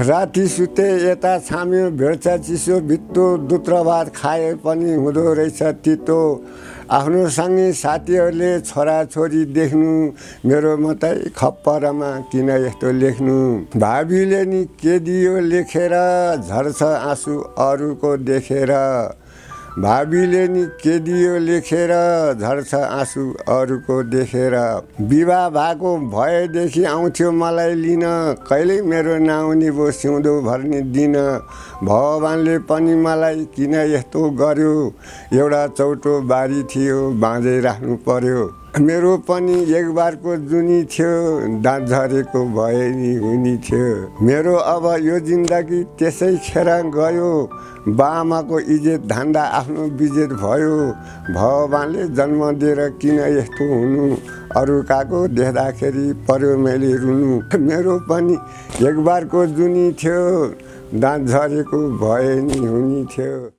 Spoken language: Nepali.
राति सुते यता छाम्यो भेट्छ चिसो भित्तो दुत्र भात खाए पनि हुँदो रहेछ तितो आफ्नो सँगै साथीहरूले छोराछोरी देख्नु मेरो मात्रै खप्परमा किन यस्तो लेख्नु भाबीले नि के दियो लेखेर झर्छ आँसु अरूको देखेर भाबीले नि के दियो लेखेर झर्छ आँसु अरूको देखेर विवाह भएको भएदेखि आउँथ्यो मलाई लिन कहिल्यै मेरो नआउने भो सिउँदो भर्ने दिन भगवानले पनि मलाई किन यस्तो गर्यो एउटा चौटो बारी थियो बाँझै राख्नु पर्यो मेरो पनि एक बारको जुनी थियो दाँत झरेको भए नि हुने थियो मेरो अब यो जिन्दगी त्यसै खेर गयो बाआमाको इज्जत धान्दा आफ्नो बिजेत भयो भगवानले जन्म दिएर किन यस्तो हुनु अरूकाको देख्दाखेरि पर्यो मैले रुनु मेरो पनि एक बारको जुनी थियो दाँत झरेको भए नि हुने थियो।